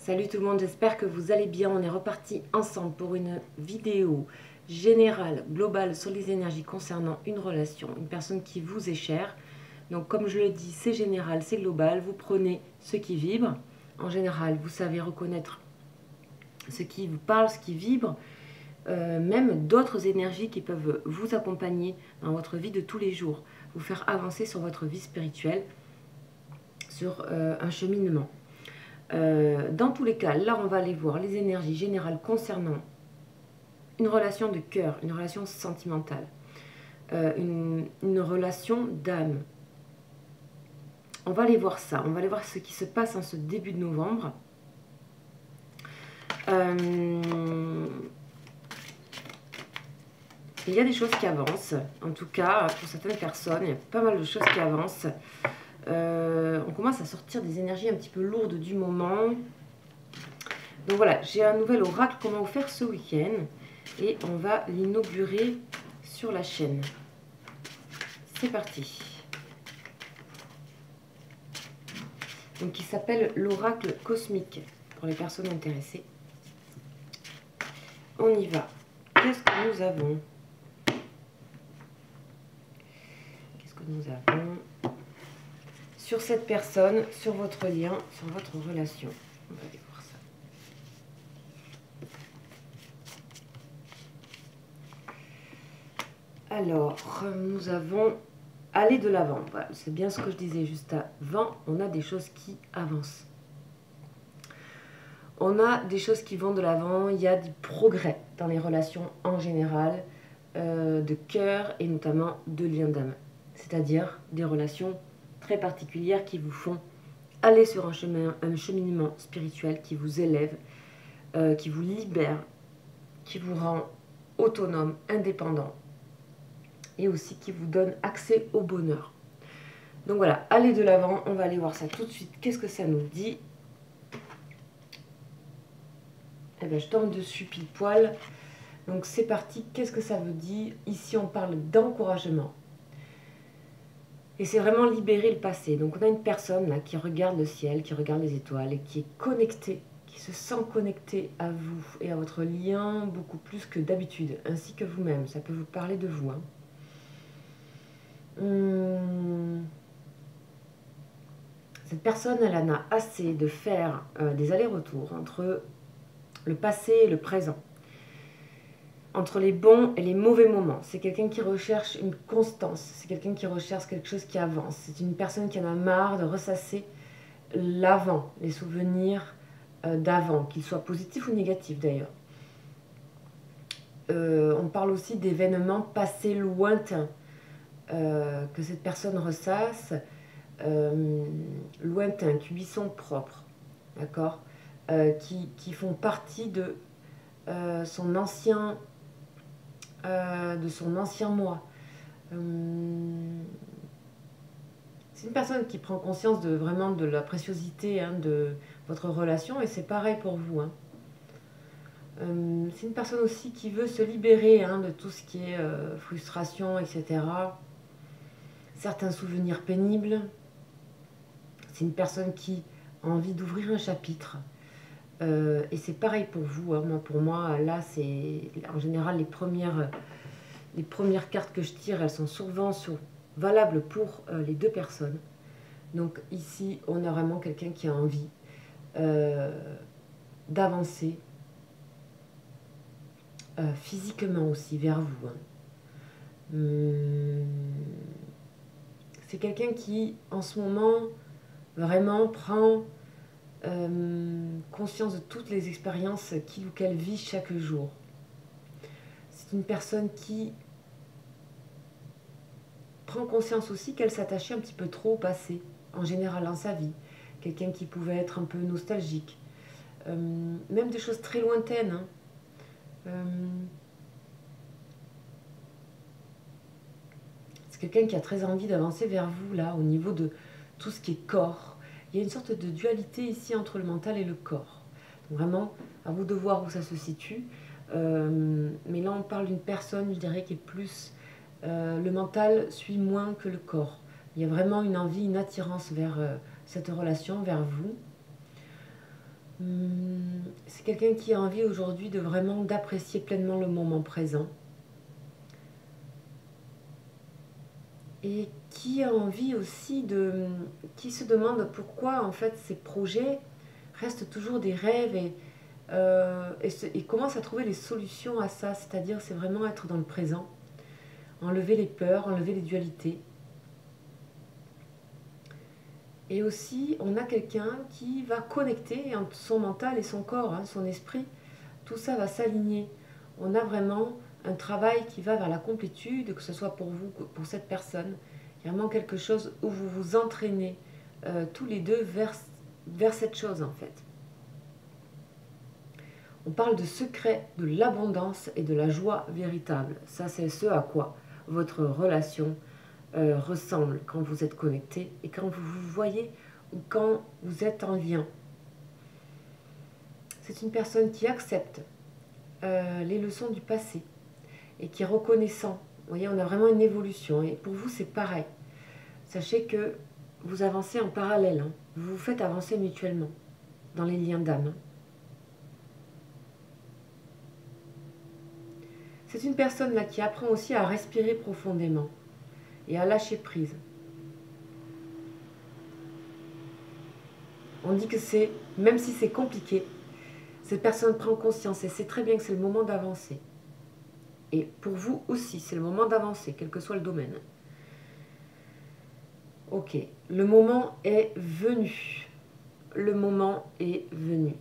Salut tout le monde, j'espère que vous allez bien. On est reparti ensemble pour une vidéo générale, globale sur les énergies concernant une relation, une personne qui vous est chère. Donc comme je le dis, c'est général, c'est global. Vous prenez ce qui vibre. En général, vous savez reconnaître ce qui vous parle, ce qui vibre. Même d'autres énergies qui peuvent vous accompagner dans votre vie de tous les jours. Vous faire avancer sur votre vie spirituelle, sur un cheminement. Dans tous les cas, là on va aller voir les énergies générales concernant une relation de cœur, une relation sentimentale, une relation d'âme. On va aller voir ça, on va aller voir ce qui se passe en ce début de novembre. Il y a des choses qui avancent, en tout cas pour certaines personnes, il y a pas mal de choses qui avancent. On commence à sortir des énergies un petit peu lourdes du moment. Donc voilà, j'ai un nouvel oracle qu'on va vous faire ce week-end et on va l'inaugurer sur la chaîne. C'est parti. Donc il s'appelle l'oracle cosmique pour les personnes intéressées. On y va. Qu'est-ce que nous avons? Qu'est-ce que nous avons sur cette personne, sur votre lien, sur votre relation? On va aller voir ça. Alors, nous avons aller de l'avant. Voilà, c'est bien ce que je disais juste avant. On a des choses qui avancent. On a des choses qui vont de l'avant. Il y a du progrès dans les relations en général, de cœur et notamment de lien d'âme. C'est-à-dire des relations très particulières qui vous font aller sur un cheminement spirituel qui vous élève, qui vous libère, qui vous rend autonome, indépendant et aussi qui vous donne accès au bonheur. Donc voilà, allez de l'avant, on va aller voir ça tout de suite. Qu'est-ce que ça nous dit? Eh bien, je tombe dessus pile poil. Donc c'est parti, qu'est-ce que ça veut dire? Ici, on parle d'encouragement. Et c'est vraiment libérer le passé. Donc on a une personne là qui regarde le ciel, qui regarde les étoiles et qui est connectée, qui se sent connectée à vous et à votre lien beaucoup plus que d'habitude, ainsi que vous-même. Ça peut vous parler de vous. Cette personne, elle en a assez de faire des allers-retours entre le passé et le présent, entre les bons et les mauvais moments. C'est quelqu'un qui recherche une constance, c'est quelqu'un qui recherche quelque chose qui avance. C'est une personne qui en a marre de ressasser l'avant, les souvenirs d'avant, qu'ils soient positifs ou négatifs d'ailleurs. On parle aussi d'événements passés lointains que cette personne ressasse, lointains, qui lui sont propres, d'accord, qui font partie de son ancien moi. C'est une personne qui prend conscience de vraiment de la préciosité de votre relation et c'est pareil pour vous. C'est une personne aussi qui veut se libérer de tout ce qui est frustration, etc. Certains souvenirs pénibles. C'est une personne qui a envie d'ouvrir un chapitre. Et c'est pareil pour vous. Pour moi, là, c'est en général les premières cartes que je tire, elles sont souvent valables pour les deux personnes. Donc ici, on a vraiment quelqu'un qui a envie d'avancer physiquement aussi vers vous. C'est quelqu'un qui, en ce moment, vraiment prend conscience de toutes les expériences qu'il ou qu'elle vit chaque jour. C'est une personne qui prend conscience aussi qu'elle s'attachait un petit peu trop au passé, en général dans sa vie. Quelqu'un qui pouvait être un peu nostalgique. Même des choses très lointaines. C'est quelqu'un qui a très envie d'avancer vers vous, là, au niveau de tout ce qui est corps. Il y a une sorte de dualité ici entre le mental et le corps. Donc vraiment, à vous de voir où ça se situe. Mais là, on parle d'une personne, je dirais, qui est plus... le mental suit moins que le corps. Il y a vraiment une envie, une attirance vers cette relation, vers vous. C'est quelqu'un qui a envie aujourd'hui de vraiment d'apprécier pleinement le moment présent. Et qui a envie aussi qui se demande pourquoi en fait ces projets restent toujours des rêves et commence à trouver les solutions à ça. C'est-à-dire c'est vraiment être dans le présent, enlever les peurs, enlever les dualités. Et aussi, on a quelqu'un qui va connecter entre son mental et son corps, hein, son esprit. Tout ça va s'aligner. On a vraiment un travail qui va vers la complétude, que ce soit pour vous, pour cette personne. Il y a vraiment quelque chose où vous vous entraînez tous les deux vers cette chose, en fait. On parle de secret, de l'abondance et de la joie véritable. Ça, c'est ce à quoi votre relation ressemble quand vous êtes connecté et quand vous vous voyez ou quand vous êtes en lien. C'est une personne qui accepte les leçons du passé et qui est reconnaissant. Vous voyez, on a vraiment une évolution et pour vous c'est pareil. Sachez que vous avancez en parallèle, hein. Vous vous faites avancer mutuellement dans les liens d'âme. C'est une personne là qui apprend aussi à respirer profondément et à lâcher prise. On dit que c'est, même si c'est compliqué, cette personne prend conscience et sait très bien que c'est le moment d'avancer. Et pour vous aussi, c'est le moment d'avancer, quel que soit le domaine. Ok, le moment est venu. Le moment est venu.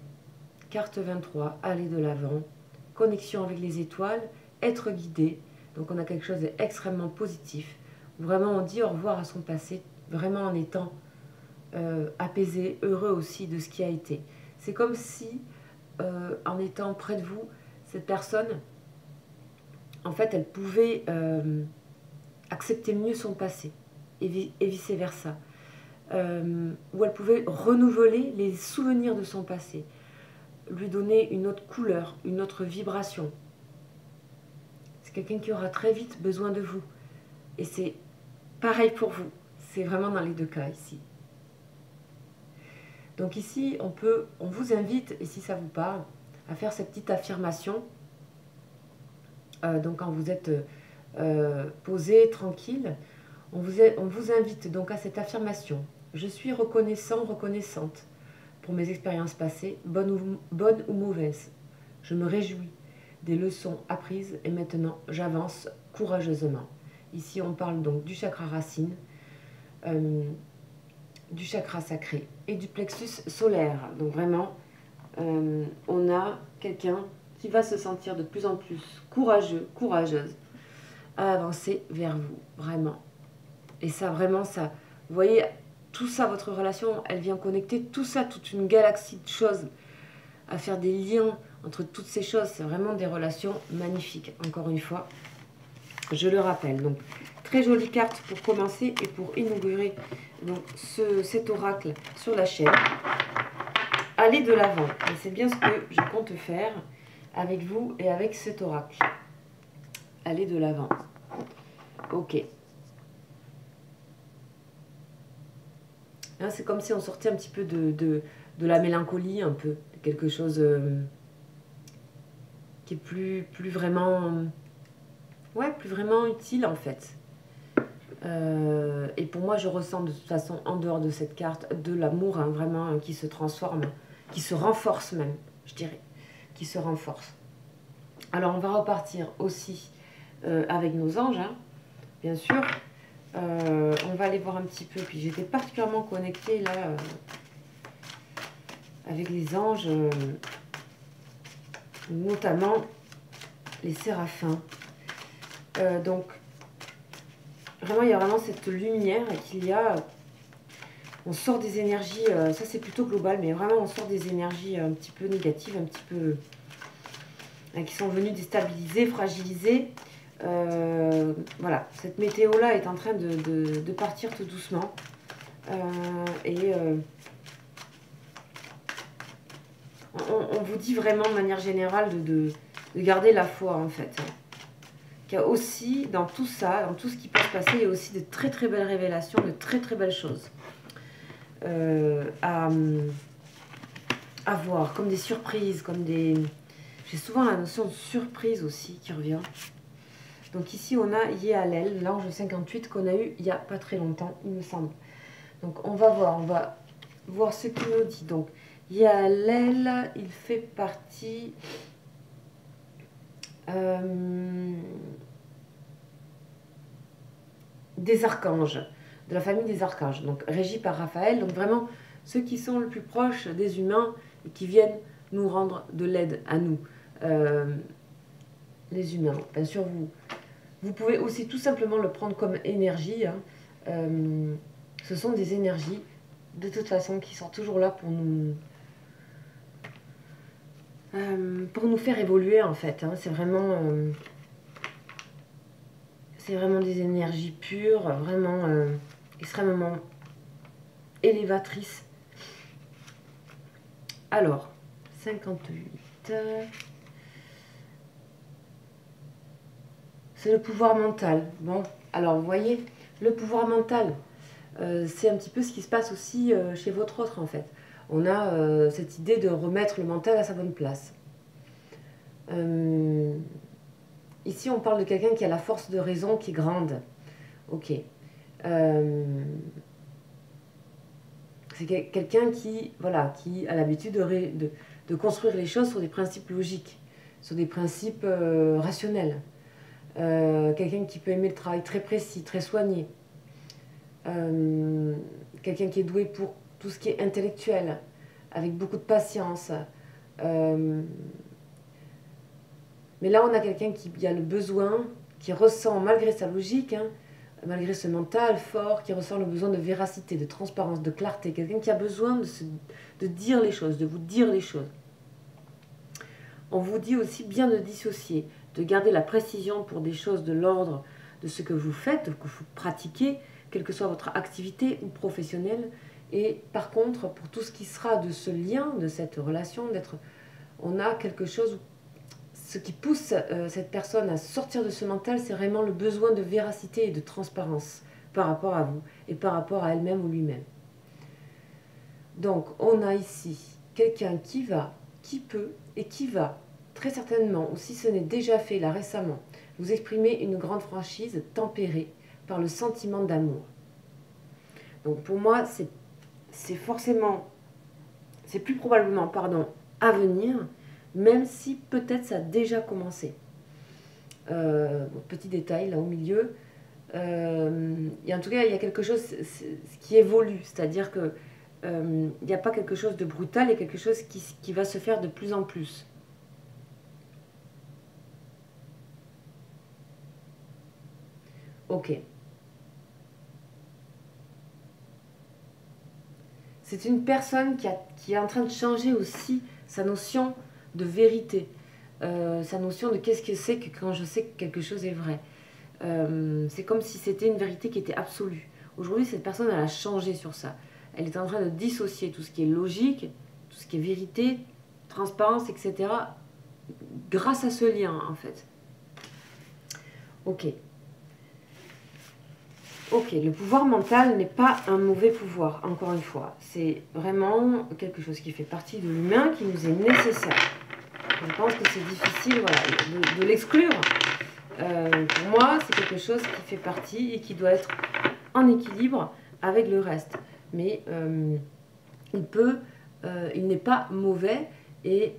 Carte 23, aller de l'avant, connexion avec les étoiles, être guidé. Donc on a quelque chose d'extrêmement positif. Vraiment, on dit au revoir à son passé, vraiment en étant apaisé, heureux aussi de ce qui a été. C'est comme si, en étant près de vous, cette personne, en fait, elle pouvait accepter mieux son passé et vice-versa. Où elle pouvait renouveler les souvenirs de son passé, lui donner une autre couleur, une autre vibration. C'est quelqu'un qui aura très vite besoin de vous. Et c'est pareil pour vous. C'est vraiment dans les deux cas ici. Donc ici, on vous invite, et si ça vous parle, à faire cette petite affirmation. Donc quand vous êtes posé, tranquille, on vous invite donc à cette affirmation. Je suis reconnaissant, reconnaissante pour mes expériences passées, bonnes ou mauvaises. Je me réjouis des leçons apprises et maintenant j'avance courageusement. Ici on parle donc du chakra racine, du chakra sacré et du plexus solaire. Donc vraiment, on a quelqu'un qui va se sentir de plus en plus courageux, courageuse à avancer vers vous, vraiment. Et ça, vraiment, ça, vous voyez, tout ça, votre relation, elle vient connecter tout ça, toute une galaxie de choses, à faire des liens entre toutes ces choses. C'est vraiment des relations magnifiques, encore une fois, je le rappelle. Donc, très jolie carte pour commencer et pour inaugurer donc, cet oracle sur la chaîne. Allez de l'avant, et c'est bien ce que je compte faire avec vous et avec cet oracle. Allez de l'avant. Ok. C'est comme si on sortait un petit peu de la mélancolie, un peu. Quelque chose qui est plus vraiment... ouais, plus vraiment utile, en fait. Et pour moi, je ressens de toute façon, en dehors de cette carte, de l'amour, hein, vraiment, hein, qui se transforme, qui se renforce même, je dirais. Qui se renforce. Alors, on va repartir aussi avec nos anges, hein, bien sûr. On va aller voir un petit peu. Puis j'étais particulièrement connectée là avec les anges, notamment les séraphins. Donc vraiment, il y a vraiment cette lumière qu'il y a. On sort des énergies, ça c'est plutôt global, mais vraiment on sort des énergies un petit peu négatives, un petit peu qui sont venues déstabiliser, fragiliser. Voilà, cette météo-là est en train de partir tout doucement. On vous dit vraiment de manière générale de garder la foi, en fait. Qu'il y a aussi, dans tout ça, dans tout ce qui peut se passer, il y a aussi de très très belles révélations, de très très belles choses à avoir, comme des surprises, comme des... J'ai souvent la notion de surprise aussi qui revient. Donc ici, on a Yéhalel, l'ange 58 qu'on a eu il n'y a pas très longtemps, il me semble. Donc on va voir ce qu'il nous dit. Donc Yéhalel, il fait partie des archanges, de la famille des archanges, donc régi par Raphaël. Donc vraiment ceux qui sont le plus proches des humains et qui viennent nous rendre de l'aide à nous, les humains. Bien sûr, vous pouvez aussi tout simplement le prendre comme énergie. Hein. Ce sont des énergies, de toute façon, qui sont toujours là pour nous faire évoluer, en fait. Hein. C'est vraiment des énergies pures, vraiment extrêmement élévatrices. Alors, 58... c'est le pouvoir mental. Bon, alors vous voyez, le pouvoir mental, c'est un petit peu ce qui se passe aussi chez votre autre en fait. On a cette idée de remettre le mental à sa bonne place. Ici, on parle de quelqu'un qui a la force de raison qui est grande. Ok. C'est quelqu'un qui, voilà, qui a l'habitude de construire les choses sur des principes logiques, sur des principes rationnels. Quelqu'un qui peut aimer le travail très précis, très soigné. Quelqu'un qui est doué pour tout ce qui est intellectuel, avec beaucoup de patience. Mais là, on a quelqu'un qui a le besoin, qui ressent, malgré sa logique, hein, malgré ce mental fort, qui ressent le besoin de véracité, de transparence, de clarté. Quelqu'un qui a besoin de dire les choses, de vous dire les choses. On vous dit aussi bien de dissocier, de garder la précision pour des choses de l'ordre de ce que vous faites, que vous pratiquez, quelle que soit votre activité ou professionnelle. Et par contre, pour tout ce qui sera de ce lien, de cette relation, on a quelque chose, ce qui pousse cette personne à sortir de ce mental, c'est vraiment le besoin de véracité et de transparence par rapport à vous et par rapport à elle-même ou lui-même. Donc, on a ici quelqu'un qui peut et qui va, très certainement, ou si ce n'est déjà fait là récemment, vous exprimer une grande franchise tempérée par le sentiment d'amour. Donc pour moi, c'est plus probablement, à venir, même si peut-être ça a déjà commencé. Petit détail là au milieu, et en tout cas il y a quelque chose qui évolue, c'est-à-dire que il n'y a pas quelque chose de brutal, il y a quelque chose qui va se faire de plus en plus. Ok. C'est une personne qui est en train de changer aussi sa notion de vérité, sa notion de qu'est-ce que c'est que quand je sais que quelque chose est vrai. C'est comme si c'était une vérité qui était absolue. Aujourd'hui, cette personne, elle a changé sur ça. Elle est en train de dissocier tout ce qui est logique, tout ce qui est vérité, transparence, etc. grâce à ce lien, en fait. Ok. Ok, le pouvoir mental n'est pas un mauvais pouvoir, encore une fois. C'est vraiment quelque chose qui fait partie de l'humain, qui nous est nécessaire. Je pense que c'est difficile voilà, de l'exclure. Pour moi, c'est quelque chose qui fait partie et qui doit être en équilibre avec le reste. Mais il n'est pas mauvais et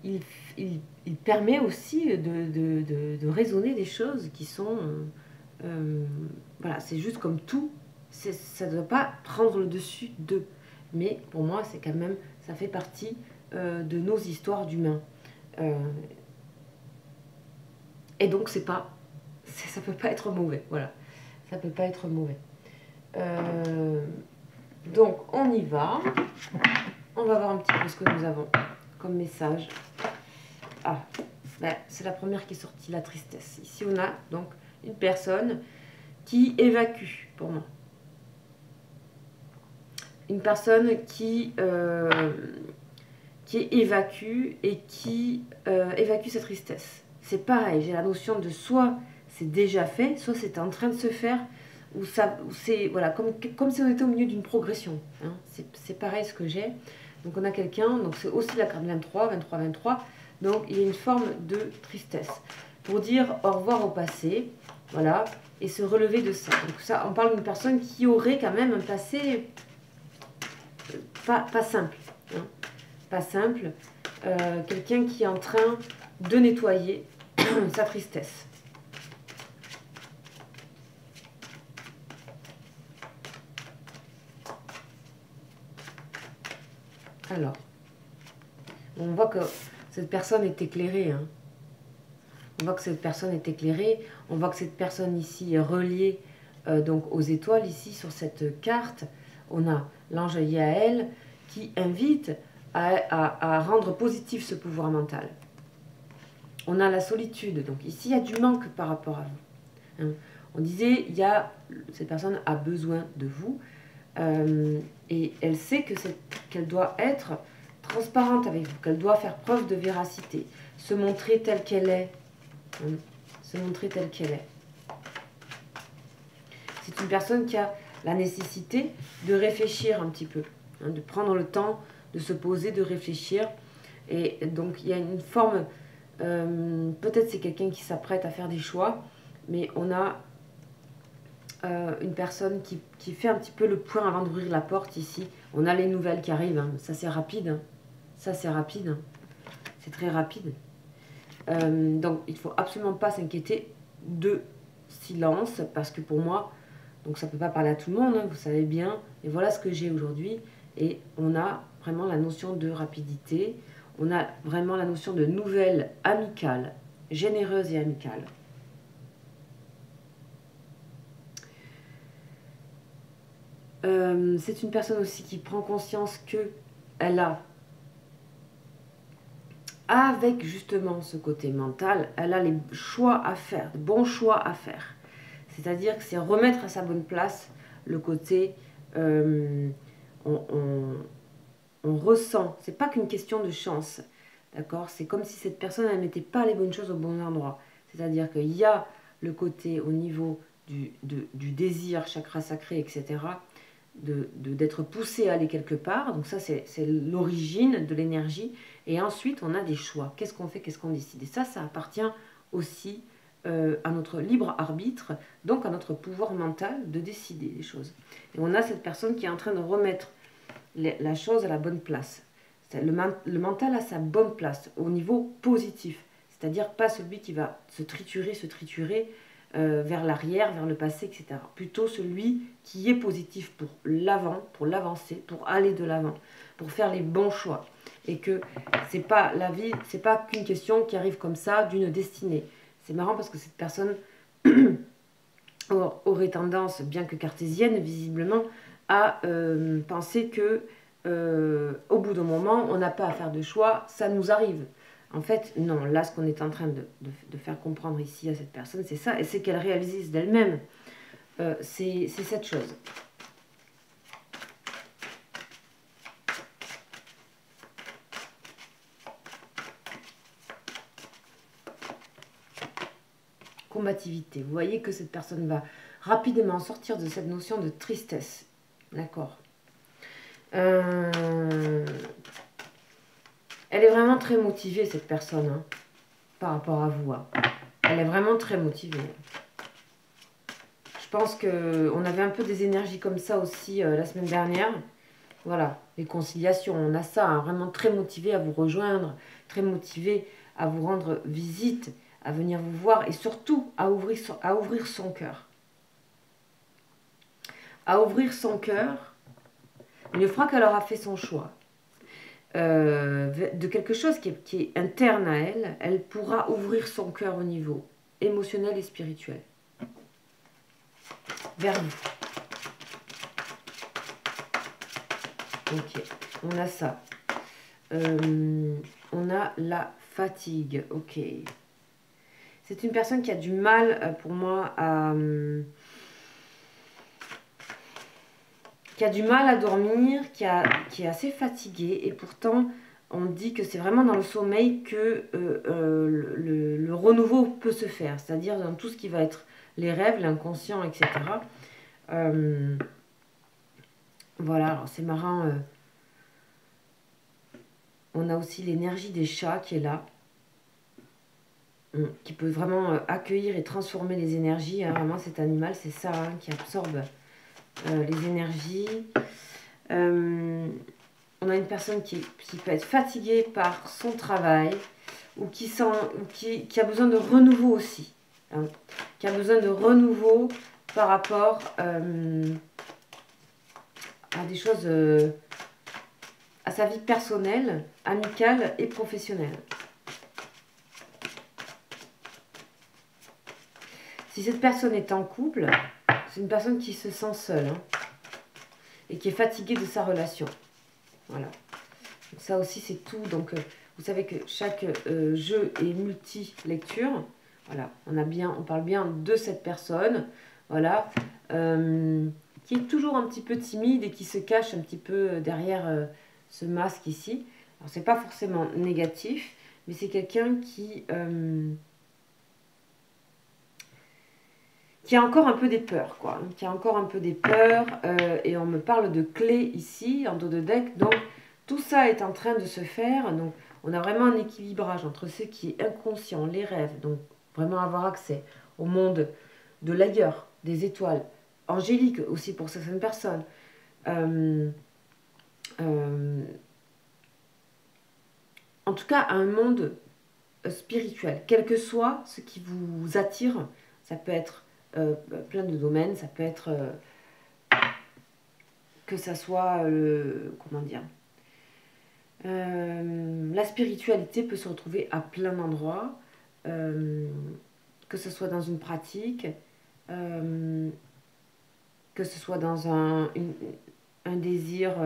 il permet aussi de raisonner des choses qui sont... voilà, c'est juste comme tout, ça ne doit pas prendre le dessus d'eux. Mais pour moi, c'est quand même, ça fait partie de nos histoires d'humains. Et donc, ça peut pas être mauvais. Voilà, ça peut pas être mauvais. Donc, on y va. On va voir un petit peu ce que nous avons comme message. Ah, ben, c'est la première qui est sortie, la tristesse. Ici, on a donc une personne qui évacue, pour moi. Une personne qui évacue et qui évacue sa tristesse. C'est pareil, j'ai la notion de soit c'est déjà fait, soit c'est en train de se faire où c'est voilà, comme si on était au milieu d'une progression. Hein. C'est pareil ce que j'ai. Donc on a quelqu'un, donc c'est aussi la carte 23, 23, 23. Donc il y a une forme de tristesse. Pour dire au revoir au passé, voilà, et se relever de ça. Donc ça, on parle d'une personne qui aurait quand même un passé pas simple. Hein, pas simple. Quelqu'un qui est en train de nettoyer sa tristesse. Alors, on voit que cette personne est éclairée. Hein. On voit que cette personne est éclairée. On voit que cette personne ici est reliée donc aux étoiles. Ici, sur cette carte, on a l'ange Yaël qui invite à rendre positif ce pouvoir mental. On a la solitude. Donc ici, il y a du manque par rapport à vous. Hein. On disait, cette personne a besoin de vous. Et elle sait qu'elle doit être transparente avec vous, qu'elle doit faire preuve de véracité, se montrer telle qu'elle est. Hein, se montrer telle qu'elle est. C'est une personne qui a la nécessité de réfléchir un petit peu, hein, de prendre le temps de se poser, de réfléchir. Et donc il y a une forme, peut-être c'est quelqu'un qui s'apprête à faire des choix, mais on a une personne qui fait un petit peu le point avant d'ouvrir la porte ici. On a les nouvelles qui arrivent, hein. Ça c'est rapide, hein. Ça c'est rapide, hein. C'est très rapide. Donc il ne faut absolument pas s'inquiéter de silence, parce que pour moi, donc ça ne peut pas parler à tout le monde, hein, vous savez bien, et voilà ce que j'ai aujourd'hui. Et on a vraiment la notion de rapidité, on a vraiment la notion de nouvelles amicales, généreuses et amicales. C'est une personne aussi qui prend conscience qu'elle a, avec justement ce côté mental, elle a les choix à faire, de bons choix à faire. C'est-à-dire que c'est remettre à sa bonne place le côté, on ressent, c'est pas qu'une question de chance, d'accord? C'est comme si cette personne, elle ne mettait pas les bonnes choses au bon endroit. C'est-à-dire qu'il y a le côté au niveau du désir, chakra sacré, etc., d'être poussé à aller quelque part. Donc ça, c'est l'origine de l'énergie. Et ensuite, on a des choix. Qu'est-ce qu'on fait, qu'est-ce qu'on décide? Et ça appartient aussi à notre libre arbitre, donc à notre pouvoir mental de décider des choses. Et on a cette personne qui est en train de remettre la chose à la bonne place. Le mental a sa bonne place au niveau positif. C'est-à-dire pas celui qui va se triturer vers l'arrière, vers le passé, etc. Plutôt celui qui est positif pour l'avant, pour l'avancer, pour aller de l'avant, pour faire les bons choix. Et que c'est pas la vie, c'est pas qu'une question qui arrive comme ça d'une destinée. C'est marrant parce que cette personne aurait tendance, bien que cartésienne visiblement, à penser que au bout d'un moment, on n'a pas à faire de choix, ça nous arrive. En fait, non, là, ce qu'on est en train de faire comprendre ici à cette personne, c'est ça, et c'est qu'elle réalise d'elle-même. C'est cette chose. Combativité. Vous voyez que cette personne va rapidement sortir de cette notion de tristesse. D'accord. Elle est vraiment très motivée, cette personne, hein, par rapport à vous. Hein. Elle est vraiment très motivée. Je pense qu'on avait un peu des énergies comme ça aussi la semaine dernière. Voilà, les conciliations, on a ça, hein, vraiment très motivé à vous rejoindre, très motivé à vous rendre visite, à venir vous voir et surtout à ouvrir son cœur. À ouvrir son cœur, une fois qu'elle aura fait son choix de quelque chose qui est interne à elle, elle pourra ouvrir son cœur au niveau émotionnel et spirituel. Vers vous. Ok, on a ça. On a la fatigue, ok. C'est une personne qui a du mal, pour moi, qui a du mal à dormir, qui est assez fatiguée, et pourtant, on dit que c'est vraiment dans le sommeil que le renouveau peut se faire, c'est-à-dire dans tout ce qui va être les rêves, l'inconscient, etc. Voilà, alors c'est marrant. On a aussi l'énergie des chats qui est là. Qui peut vraiment accueillir et transformer les énergies. Hein. Vraiment, cet animal, c'est ça, hein, qui absorbe les énergies. On a une personne qui peut être fatiguée par son travail ou qui a besoin de renouveau aussi. Hein, qui a besoin de renouveau par rapport à des choses, à sa vie personnelle, amicale et professionnelle. Si cette personne est en couple, c'est une personne qui se sent seule, hein, et qui est fatiguée de sa relation. Voilà. Donc ça aussi, c'est tout. Donc, vous savez que chaque jeu est multi-lecture. Voilà. On parle bien de cette personne. Voilà. Qui est toujours un petit peu timide et qui se cache un petit peu derrière ce masque ici. Alors, c'est pas forcément négatif, mais c'est quelqu'un qui a encore un peu des peurs, quoi. Qui a encore un peu des peurs. Et on me parle de clés ici, en dos de deck. Donc, tout ça est en train de se faire. Donc, on a vraiment un équilibrage entre ce qui est inconscient, les rêves. Donc, vraiment avoir accès au monde de l'ailleurs, des étoiles. Angélique aussi pour certaines personnes. En tout cas, un monde spirituel. Quel que soit ce qui vous attire, ça peut être plein de domaines, ça peut être que ça soit comment dire, la spiritualité peut se retrouver à plein d'endroits, que ce soit dans une pratique, que ce soit dans un désir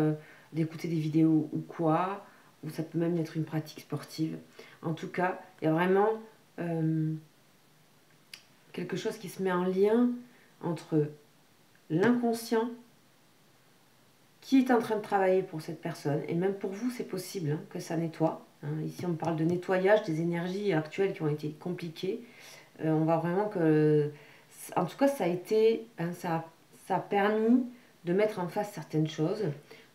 d'écouter des vidéos ou quoi, ou ça peut même être une pratique sportive. En tout cas, il y a vraiment quelque chose qui se met en lien entre l'inconscient qui est en train de travailler pour cette personne, et même pour vous, c'est possible hein, que ça nettoie. Hein. Ici, on parle de nettoyage des énergies actuelles qui ont été compliquées. On voit vraiment que, en tout cas, ça a été, hein, ça a permis de mettre en face certaines choses,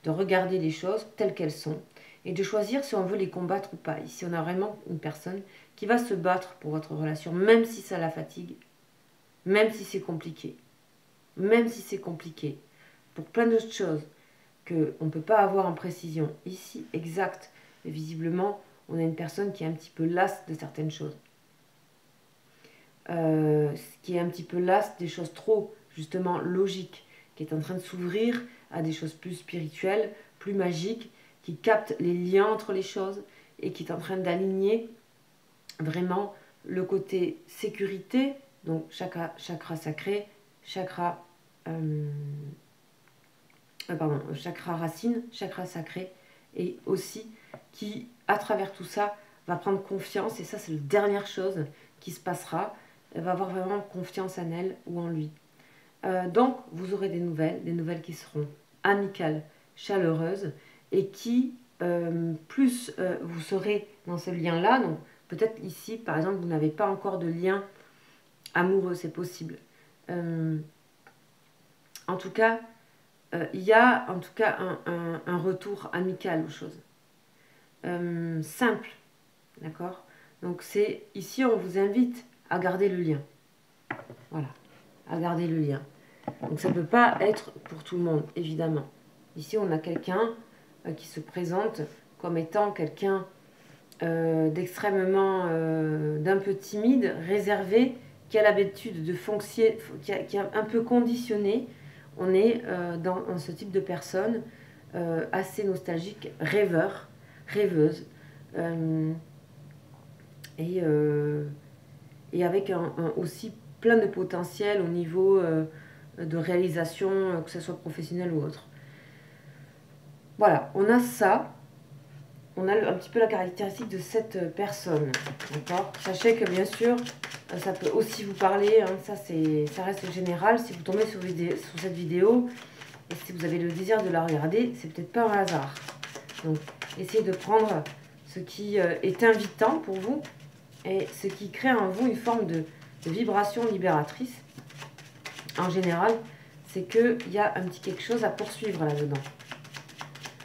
de regarder les choses telles qu'elles sont, et de choisir si on veut les combattre ou pas. Ici, on a vraiment une personne qui va se battre pour votre relation, même si ça la fatigue, même si c'est compliqué, pour plein d'autres choses qu'on ne peut pas avoir en précision ici, exact, mais visiblement, on a une personne qui est un petit peu lasse de certaines choses. Qui est un petit peu lasse des choses trop, justement, logiques, qui est en train de s'ouvrir à des choses plus spirituelles, plus magiques, qui capte les liens entre les choses et qui est en train d'aligner vraiment le côté sécurité, donc chakra sacré, chakra racine, chakra sacré, et aussi qui, à travers tout ça, va prendre confiance, et ça c'est la dernière chose qui se passera, elle va avoir vraiment confiance en elle ou en lui. Donc, vous aurez des nouvelles qui seront amicales, chaleureuses, et qui, plus vous serez dans ce lien-là, donc peut-être ici, par exemple, vous n'avez pas encore de lien amoureux, c'est possible. En tout cas, il y a en tout cas un retour amical aux choses. Simple, d'accord? Donc c'est ici, on vous invite à garder le lien. Voilà, à garder le lien. Donc ça ne peut pas être pour tout le monde, évidemment. Ici, on a quelqu'un qui se présente comme étant quelqu'un d'extrêmement, d'un peu timide, réservé, qui a l'habitude de fonctionner, qui est un peu conditionné. On est dans ce type de personne assez nostalgique, rêveur, rêveuse, et avec aussi plein de potentiel au niveau de réalisation, que ce soit professionnel ou autre. Voilà, on a ça. On a un petit peu la caractéristique de cette personne. D'accord ? Sachez que bien sûr, ça peut aussi vous parler. Hein, ça reste général. Si vous tombez sur cette vidéo et si vous avez le désir de la regarder, c'est peut-être pas un hasard. Donc, essayez de prendre ce qui est invitant pour vous et ce qui crée en vous une forme de vibration libératrice. En général, c'est qu'il y a un petit quelque chose à poursuivre là-dedans.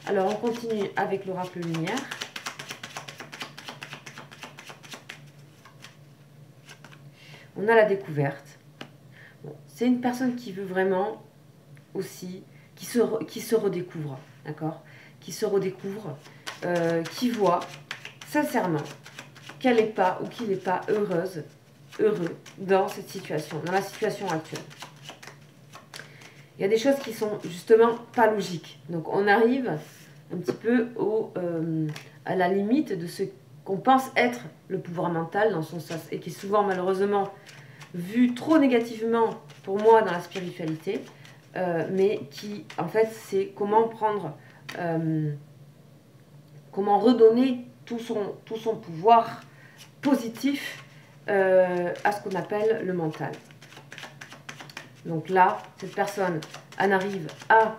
Alors, on continue avec l'oracle lumière. On a la découverte. Bon, c'est une personne qui veut vraiment aussi, qui se redécouvre, d'accord? Qui se redécouvre, qui voit sincèrement qu'elle n'est pas ou qu'il n'est pas heureux dans cette situation, dans la situation actuelle. Il y a des choses qui sont justement pas logiques. Donc on arrive un petit peu à la limite de ce qu'on pense être le pouvoir mental dans son sens et qui est souvent malheureusement vu trop négativement pour moi dans la spiritualité, mais qui en fait c'est comment prendre, comment redonner tout son pouvoir positif à ce qu'on appelle le mental. Donc là, cette personne en arrive à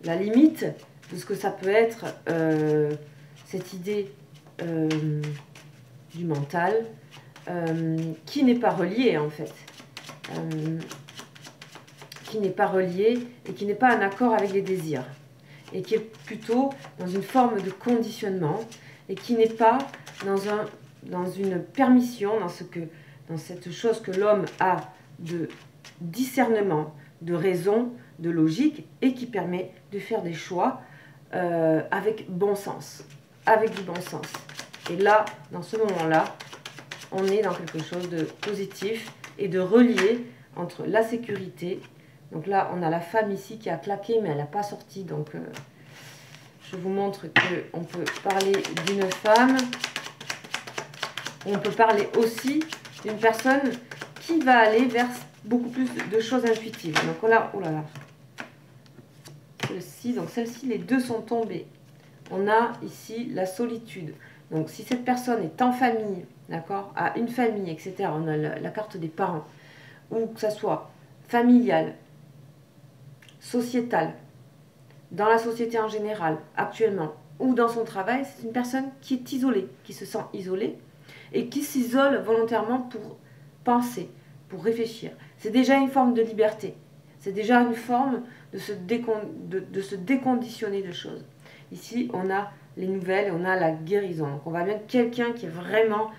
la limite de ce que ça peut être cette idée du mental qui n'est pas reliée en fait. Qui n'est pas reliée et qui n'est pas en accord avec les désirs. Et qui est plutôt dans une forme de conditionnement et qui n'est pas dans une permission, dans cette chose que l'homme a de discernement, de raison, de logique et qui permet de faire des choix avec bon sens, avec du bon sens. Et là, dans ce moment-là, on est dans quelque chose de positif et de relié entre la sécurité. Donc là, on a la femme ici qui a claqué, mais elle n'a pas sorti. Donc, je vous montre qu'on peut parler d'une femme. On peut parler aussi d'une personne qui va aller vers beaucoup plus de choses intuitives. Donc là, oh là là. Celle-ci, donc celle-ci, les deux sont tombés. On a ici la solitude. Donc si cette personne est en famille, d'accord, a une famille, etc., on a la carte des parents, ou que ça soit familial, sociétal, dans la société en général, actuellement, ou dans son travail, c'est une personne qui est isolée, qui se sent isolée, et qui s'isole volontairement pour penser, pour réfléchir. C'est déjà une forme de liberté. C'est déjà une forme de se déconditionner de choses. Ici, on a les nouvelles, on a la guérison. Donc, on va mettre quelqu'un qui est vraiment,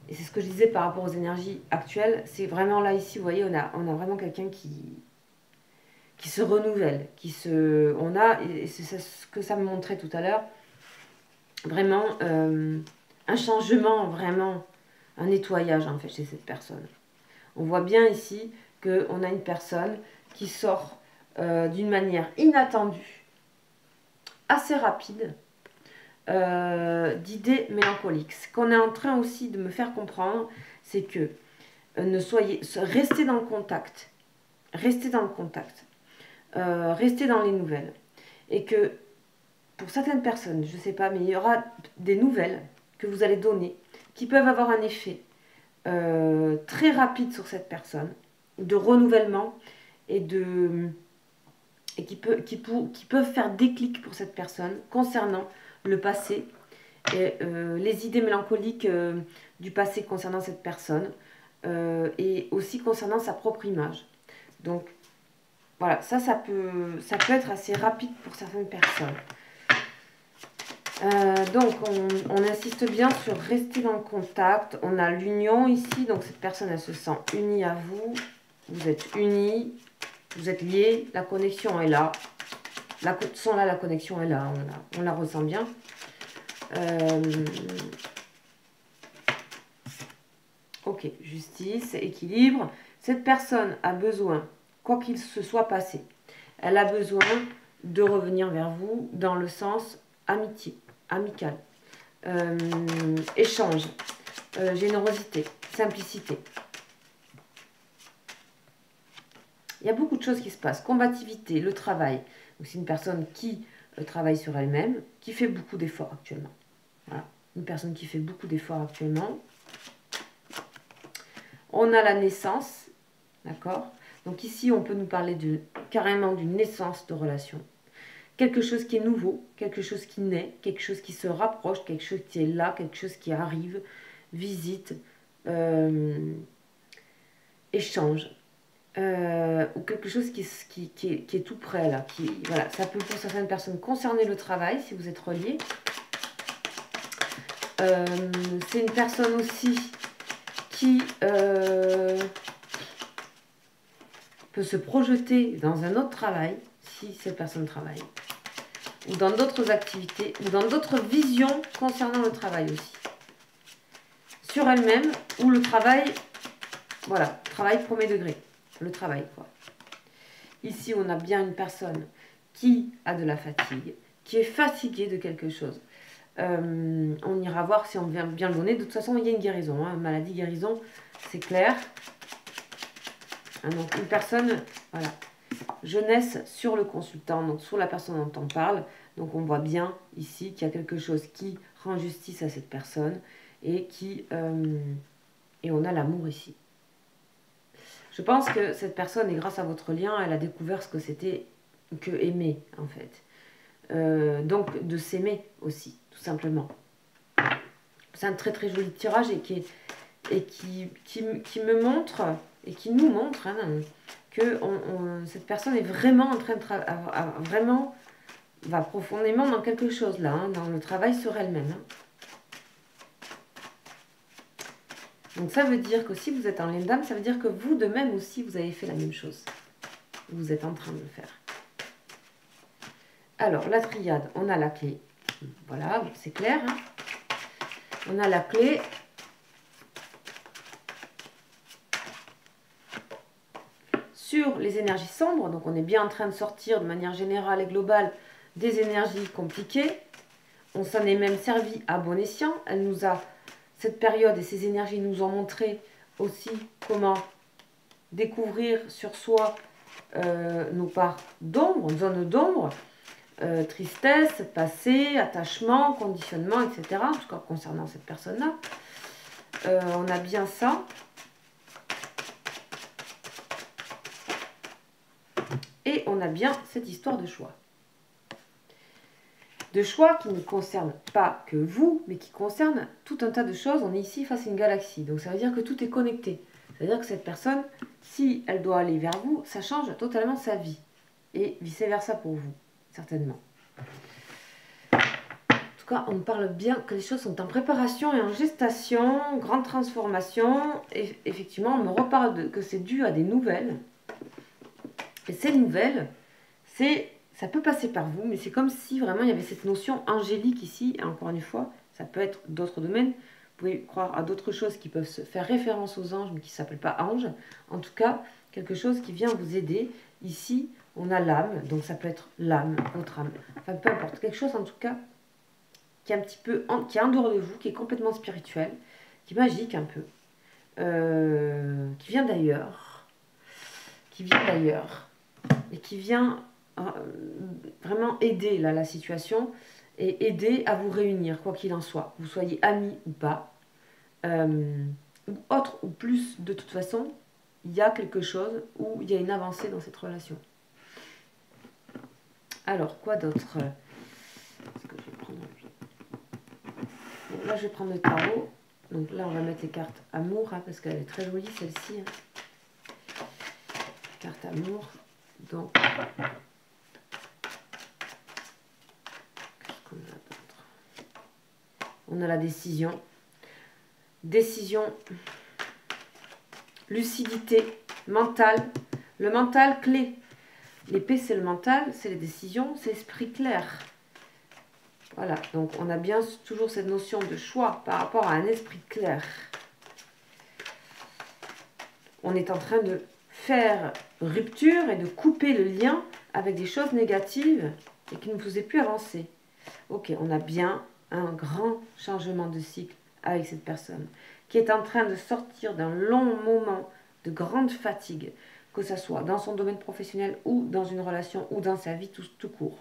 et c'est ce que je disais par rapport aux énergies actuelles, c'est vraiment là, ici, vous voyez, on a vraiment quelqu'un qui se renouvelle, et c'est ce que ça me montrait tout à l'heure, vraiment un changement, vraiment un nettoyage en fait chez cette personne. On voit bien ici qu'on a une personne qui sort d'une manière inattendue, assez rapide, d'idées mélancoliques. Ce qu'on est en train aussi de me faire comprendre, c'est que restez dans le contact, restez dans le contact, restez dans les nouvelles. Et que pour certaines personnes, je ne sais pas, mais il y aura des nouvelles que vous allez donner qui peuvent avoir un effet très rapide sur cette personne, de renouvellement et qui peuvent faire déclic pour cette personne concernant le passé et les idées mélancoliques du passé concernant cette personne et aussi concernant sa propre image. Donc voilà, ça peut être assez rapide pour certaines personnes. Donc, on insiste bien sur rester dans le contact. On a l'union ici. Donc, cette personne, elle se sent unie à vous. Vous êtes unis. Vous êtes liés. La connexion est là. Sans là, la connexion est là. On la ressent bien. Ok, justice, équilibre. Cette personne a besoin, quoi qu'il se soit passé, elle a besoin de revenir vers vous dans le sens amitié. Amical, échange, générosité, simplicité. Il y a beaucoup de choses qui se passent. Combativité, le travail. C'est une personne qui travaille sur elle-même, qui fait beaucoup d'efforts actuellement. Voilà. Une personne qui fait beaucoup d'efforts actuellement. On a la naissance, d'accord? Donc ici, on peut nous parler carrément d'une naissance de relation. Quelque chose qui est nouveau, quelque chose qui naît, quelque chose qui se rapproche, quelque chose qui est là, quelque chose qui arrive, visite, échange. ou quelque chose qui est tout près là. Voilà, ça peut pour certaines personnes concerner le travail, si vous êtes relié. C'est une personne aussi qui peut se projeter dans un autre travail, si cette personne travaille, ou dans d'autres activités, ou dans d'autres visions concernant le travail aussi. Sur elle-même, ou le travail, voilà, travail premier degré, le travail quoi. Ici, on a bien une personne qui a de la fatigue, qui est fatiguée de quelque chose. On ira voir si on vient bien le donner. De toute façon, il y a une guérison, hein, maladie, guérison, c'est clair. Hein, donc, une personne, voilà, jeunesse sur le consultant, donc sur la personne dont on parle. Donc, on voit bien ici qu'il y a quelque chose qui rend justice à cette personne et et on a l'amour ici. Je pense que cette personne, et grâce à votre lien, elle a découvert ce que c'était que aimer, en fait. Donc, de s'aimer aussi, tout simplement. C'est un très très joli tirage et qui me montre, et qui nous montre, hein, que cette personne est vraiment en train de vraiment va profondément dans quelque chose là, hein, dans le travail sur elle-même. Hein. Donc ça veut dire que si vous êtes en lien d'âme, ça veut dire que vous de même aussi, vous avez fait la même chose. Vous êtes en train de le faire. Alors, la triade, on a la clé. Voilà, c'est clair. Hein. On a la clé. Sur les énergies sombres, donc on est bien en train de sortir de manière générale et globale des énergies compliquées. On s'en est même servi à bon escient. Cette période et ces énergies nous ont montré aussi comment découvrir sur soi nos parts d'ombre, zone d'ombre, tristesse, passé, attachement, conditionnement, etc. En tout cas concernant cette personne-là. On a bien ça. Et on a bien cette histoire de choix. De choix qui ne concerne pas que vous, mais qui concerne tout un tas de choses. On est ici face à une galaxie, donc ça veut dire que tout est connecté. Ça veut dire que cette personne, si elle doit aller vers vous, ça change totalement sa vie. Et vice-versa pour vous, certainement. En tout cas, on parle bien que les choses sont en préparation et en gestation, grande transformation. Et effectivement, on me reparle que c'est dû à des nouvelles. Et ces nouvelles, ça peut passer par vous, mais c'est comme si vraiment il y avait cette notion angélique ici. Et encore une fois, ça peut être d'autres domaines. Vous pouvez croire à d'autres choses qui peuvent se faire référence aux anges, mais qui ne s'appellent pas anges. En tout cas, quelque chose qui vient vous aider. Ici, on a l'âme, donc ça peut être l'âme, votre âme. Enfin, peu importe. Quelque chose en tout cas qui est un petit peu, qui est en dehors de vous, qui est complètement spirituel, qui est magique un peu, qui vient d'ailleurs, et qui vient vraiment aider là, la situation et aider à vous réunir, quoi qu'il en soit. Vous soyez amis ou pas, ou autre ou plus, de toute façon, il y a quelque chose où il y a une avancée dans cette relation. Alors, quoi d'autre? Là, je vais prendre le tarot. Donc là, on va mettre les cartes amour, hein, parce qu'elle est très jolie, celle-ci. Hein. Carte amour. Donc, qu'est-ce qu'on a d'autre? On a la décision. Décision. Lucidité. Mental. Le mental clé. L'épée, c'est le mental, c'est les décisions, c'est l'esprit clair. Voilà, donc on a bien toujours cette notion de choix par rapport à un esprit clair. On est en train de faire rupture et de couper le lien avec des choses négatives et qui ne nous faisaient plus avancer. Ok, on a bien un grand changement de cycle avec cette personne qui est en train de sortir d'un long moment de grande fatigue, que ce soit dans son domaine professionnel ou dans une relation ou dans sa vie tout court.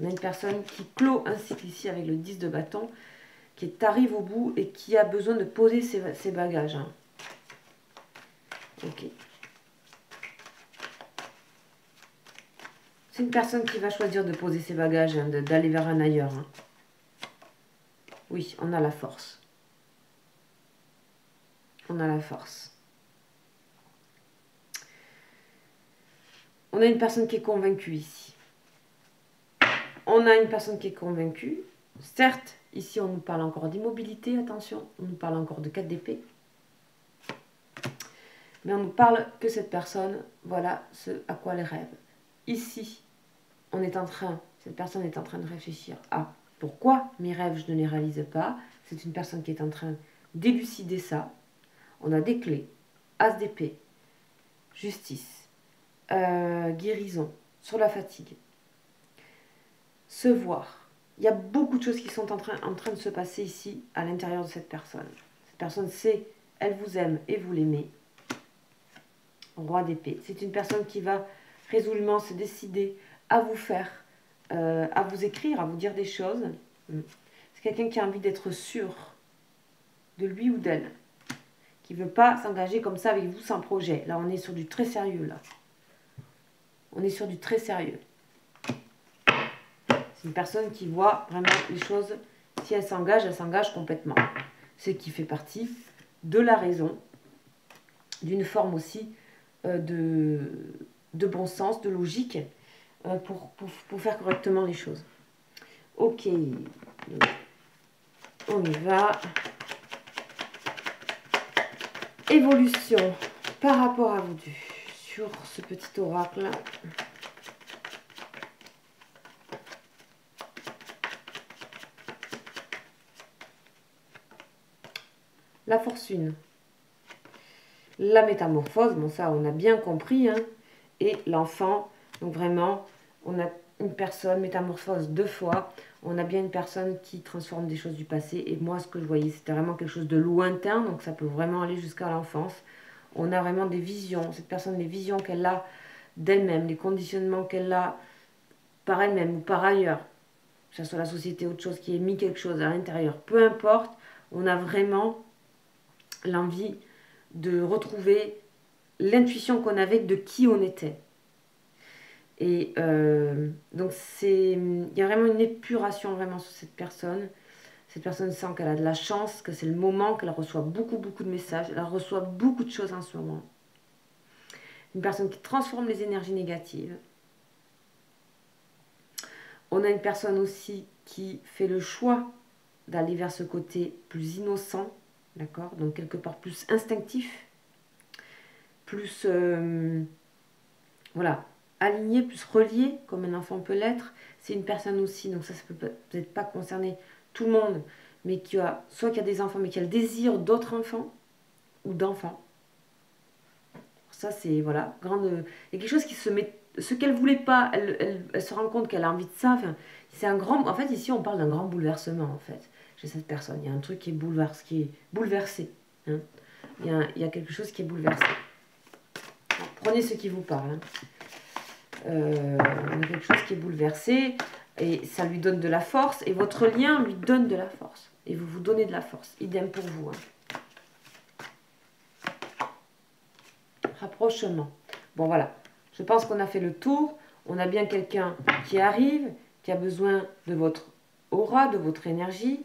On a une personne qui clôt un cycle ici avec le 10 de bâton, qui arrive au bout et qui a besoin de poser ses bagages. Hein. Ok. C'est une personne qui va choisir de poser ses bagages, hein, d'aller vers un ailleurs. Hein. Oui, on a la force. On a la force. On a une personne qui est convaincue ici. On a une personne qui est convaincue. Certes, ici, on nous parle encore d'immobilité, attention. On nous parle encore de 4 d'épée. Mais on nous parle que cette personne, voilà ce à quoi elle rêve. Ici, cette personne est en train de réfléchir à pourquoi mes rêves, je ne les réalise pas. C'est une personne qui est en train d'élucider ça. On a des clés, as d'épée, justice, guérison, sur la fatigue, se voir. Il y a beaucoup de choses qui sont en train de se passer ici, à l'intérieur de cette personne. Cette personne sait, elle vous aime et vous l'aimez. Roi d'épée. C'est une personne qui va résolument se décider à vous faire, à vous écrire, à vous dire des choses. C'est quelqu'un qui a envie d'être sûr de lui ou d'elle, qui ne veut pas s'engager comme ça avec vous sans projet. Là, on est sur du très sérieux, là. On est sur du très sérieux. C'est une personne qui voit vraiment les choses. Si elle s'engage complètement. Ce qui fait partie de la raison, d'une forme aussi de bon sens, de logique, pour faire correctement les choses. Ok, on y va. Évolution par rapport à vous deux sur ce petit oracle. La fortune, la métamorphose, bon ça on a bien compris, hein, et l'enfant, donc vraiment on a une personne, métamorphose 2 fois, on a bien une personne qui transforme des choses du passé, et moi ce que je voyais c'était vraiment quelque chose de lointain, donc ça peut vraiment aller jusqu'à l'enfance. On a vraiment des visions, cette personne, les visions qu'elle a d'elle-même, les conditionnements qu'elle a par elle-même ou par ailleurs, que ce soit la société ou autre chose qui ait mis quelque chose à l'intérieur, peu importe, on a vraiment l'envie de retrouver l'intuition qu'on avait de qui on était. Et donc il y a vraiment une épuration vraiment sur cette personne. Cette personne sent qu'elle a de la chance, que c'est le moment, qu'elle reçoit beaucoup de messages, elle reçoit beaucoup de choses en ce moment. Une personne qui transforme les énergies négatives. On a une personne aussi qui fait le choix d'aller vers ce côté plus innocent, d'accord? Donc quelque part plus instinctif, plus voilà, aligné, plus relié, comme un enfant peut l'être. C'est une personne aussi, donc ça peut peut-être pas concerner tout le monde, mais qui a, soit qui a des enfants, mais qui a le désir d'autres enfants, ou d'enfants. Ça, c'est, voilà, grande... Il y a quelque chose qui se met... Ce qu'elle voulait pas, elle se rend compte qu'elle a envie de ça. Enfin, c'est un grand... En fait, ici, on parle d'un grand bouleversement, en fait, chez cette personne. Il y a un truc qui est bouleversé. Hein. Il y a quelque chose qui est bouleversé. Alors, prenez ce qui vous parle. Hein. Il y a quelque chose qui est bouleversé, et ça lui donne de la force, et votre lien lui donne de la force. Et vous vous donnez de la force. Idem pour vous. Hein. Rapprochement. Bon, voilà. Je pense qu'on a fait le tour. On a bien quelqu'un qui arrive, qui a besoin de votre aura, de votre énergie,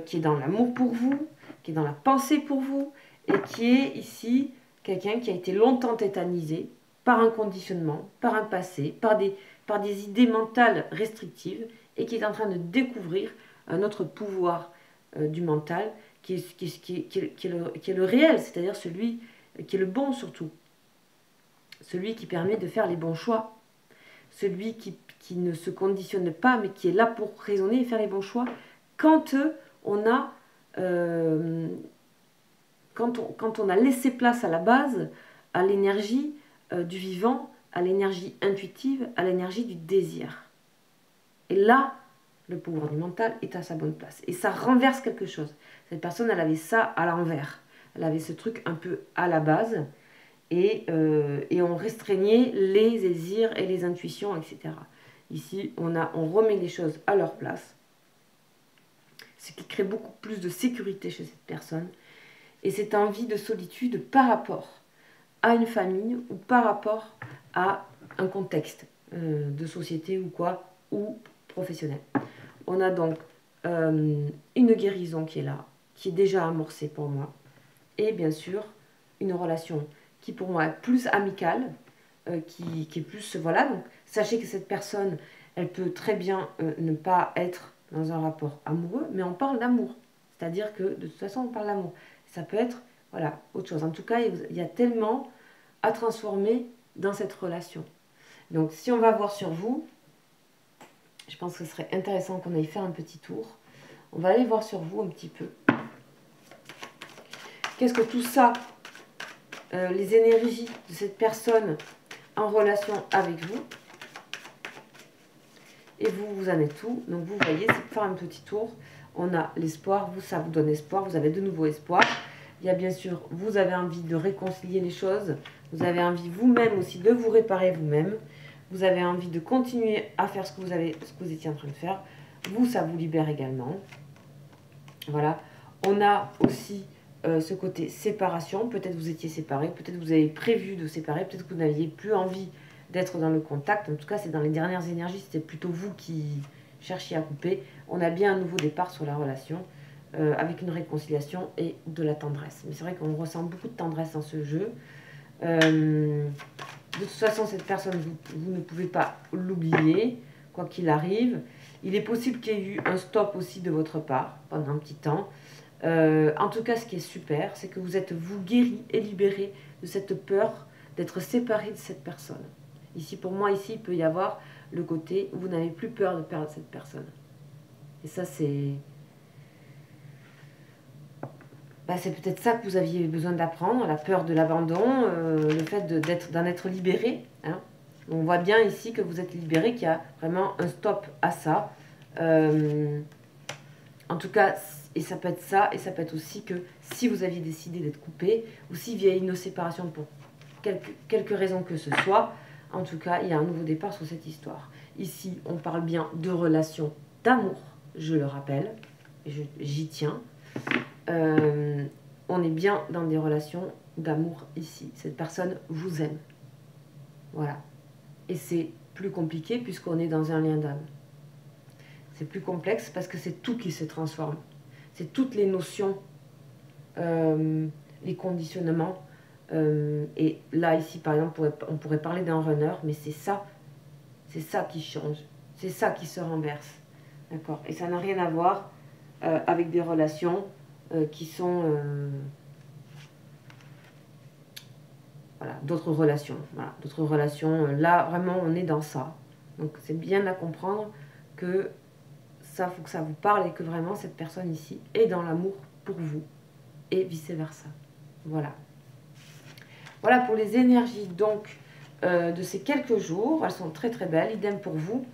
qui est dans l'amour pour vous, qui est dans la pensée pour vous, et qui est ici quelqu'un qui a été longtemps tétanisé par un conditionnement, par un passé, par des idées mentales restrictives, et qui est en train de découvrir un autre pouvoir du mental, qui est le réel, c'est-à-dire celui qui est le bon surtout. Celui qui permet de faire les bons choix, celui qui ne se conditionne pas, mais qui est là pour raisonner et faire les bons choix, quand on a, quand on a laissé place à la base à l'énergie du vivant, à l'énergie intuitive, à l'énergie du désir. Et là, le pouvoir du mental est à sa bonne place. Et ça renverse quelque chose. Cette personne, elle avait ça à l'envers. Elle avait ce truc un peu à la base, et on restreignait les désirs et les intuitions, etc. Ici, on remet les choses à leur place, ce qui crée beaucoup plus de sécurité chez cette personne, et cette envie de solitude par rapport à une famille ou par rapport à un contexte de société ou quoi, ou professionnel. On a donc une guérison qui est là, qui est déjà amorcée pour moi, et bien sûr une relation qui pour moi est plus amicale, qui est plus... Voilà, donc sachez que cette personne, elle peut très bien ne pas être dans un rapport amoureux, mais on parle d'amour. C'est-à-dire que de toute façon, on parle d'amour. Ça peut être, voilà, autre chose. En tout cas, il y a tellement à transformer dans cette relation. Donc, si on va voir sur vous, je pense que ce serait intéressant qu'on aille faire un petit tour. On va aller voir sur vous un petit peu. Qu'est-ce que tout ça, les énergies de cette personne en relation avec vous, et vous, vous en êtes où? Donc, vous voyez, c'est faire un petit tour. On a l'espoir, vous, ça vous donne espoir, vous avez de nouveaux espoirs. Il y a bien sûr, vous avez envie de réconcilier les choses, vous avez envie vous-même aussi de vous réparer vous-même, vous avez envie de continuer à faire ce que vous étiez en train de faire, vous, ça vous libère également. Voilà, on a aussi ce côté séparation, peut-être vous étiez séparés, peut-être vous avez prévu de séparer, peut-être que vous n'aviez plus envie d'être dans le contact, en tout cas c'est dans les dernières énergies, c'était plutôt vous qui cherchiez à couper. On a bien un nouveau départ sur la relation, avec une réconciliation et de la tendresse. Mais c'est vrai qu'on ressent beaucoup de tendresse dans ce jeu. De toute façon, cette personne, vous ne pouvez pas l'oublier, quoi qu'il arrive. Il est possible qu'il y ait eu un stop aussi de votre part, pendant un petit temps. En tout cas, ce qui est super, c'est que vous êtes, vous, guéri et libéré de cette peur d'être séparé de cette personne. Ici, pour moi, ici, il peut y avoir le côté où vous n'avez plus peur de perdre cette personne. Et ça, c'est... c'est peut-être ça que vous aviez besoin d'apprendre, la peur de l'abandon, le fait d'en être libéré. Hein. On voit bien ici que vous êtes libéré, qu'il y a vraiment un stop à ça. En tout cas, et ça peut être ça, et ça peut être aussi que si vous aviez décidé d'être coupé, ou s'il y a une séparation pour quelque raison que ce soit, en tout cas, il y a un nouveau départ sur cette histoire. Ici, on parle bien de relations d'amour, je le rappelle, et j'y tiens. On est bien dans des relations d'amour ici. Cette personne vous aime. Voilà. Et c'est plus compliqué puisqu'on est dans un lien d'âme. C'est plus complexe parce que c'est tout qui se transforme. C'est toutes les notions, les conditionnements. Et là, ici, par exemple, on pourrait parler d'un runner, mais c'est ça qui change. C'est ça qui se renverse. D'accord? Et ça n'a rien à voir avec des relations qui sont... voilà, d'autres relations. Voilà, d'autres relations. Là, vraiment, on est dans ça. Donc, c'est bien à comprendre que ça, faut que ça vous parle et que vraiment, cette personne ici est dans l'amour pour vous. Et vice-versa. Voilà. Voilà pour les énergies, donc, de ces quelques jours. Elles sont très, très belles. Idem pour vous.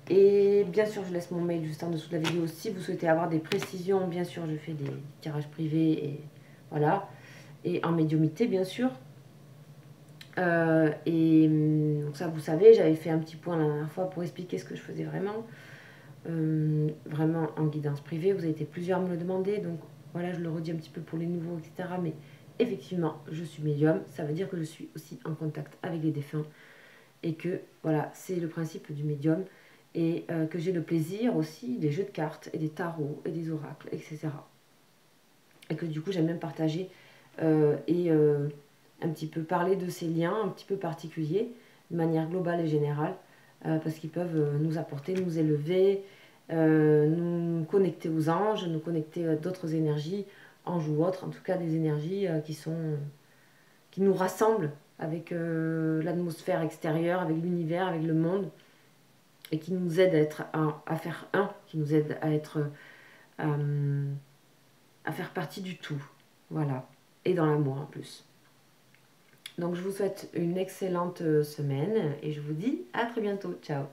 Et bien sûr, je laisse mon mail juste en dessous de la vidéo. Si vous souhaitez avoir des précisions, bien sûr, je fais des tirages privés. Et voilà. Et en médiumité, bien sûr. Donc ça, vous savez, j'avais fait un petit point la dernière fois pour expliquer ce que je faisais vraiment. Vraiment en guidance privée. Vous avez été plusieurs à me le demander. Donc voilà, je le redis un petit peu pour les nouveaux, etc. Mais effectivement, je suis médium. Ça veut dire que je suis aussi en contact avec les défunts. Et que, voilà, c'est le principe du médium. Et que j'ai le plaisir aussi des jeux de cartes et des tarots et des oracles, etc. Et que du coup, j'aime même partager un petit peu parler de ces liens un petit peu particuliers, de manière globale et générale, parce qu'ils peuvent nous apporter, nous élever, nous connecter aux anges, nous connecter à d'autres énergies, anges ou autres, en tout cas des énergies qui nous rassemblent avec l'atmosphère extérieure, avec l'univers, avec le monde, et qui nous aident à faire un, qui nous aident à faire partie du tout. Voilà. Et dans l'amour en plus. Donc je vous souhaite une excellente semaine et je vous dis à très bientôt. Ciao.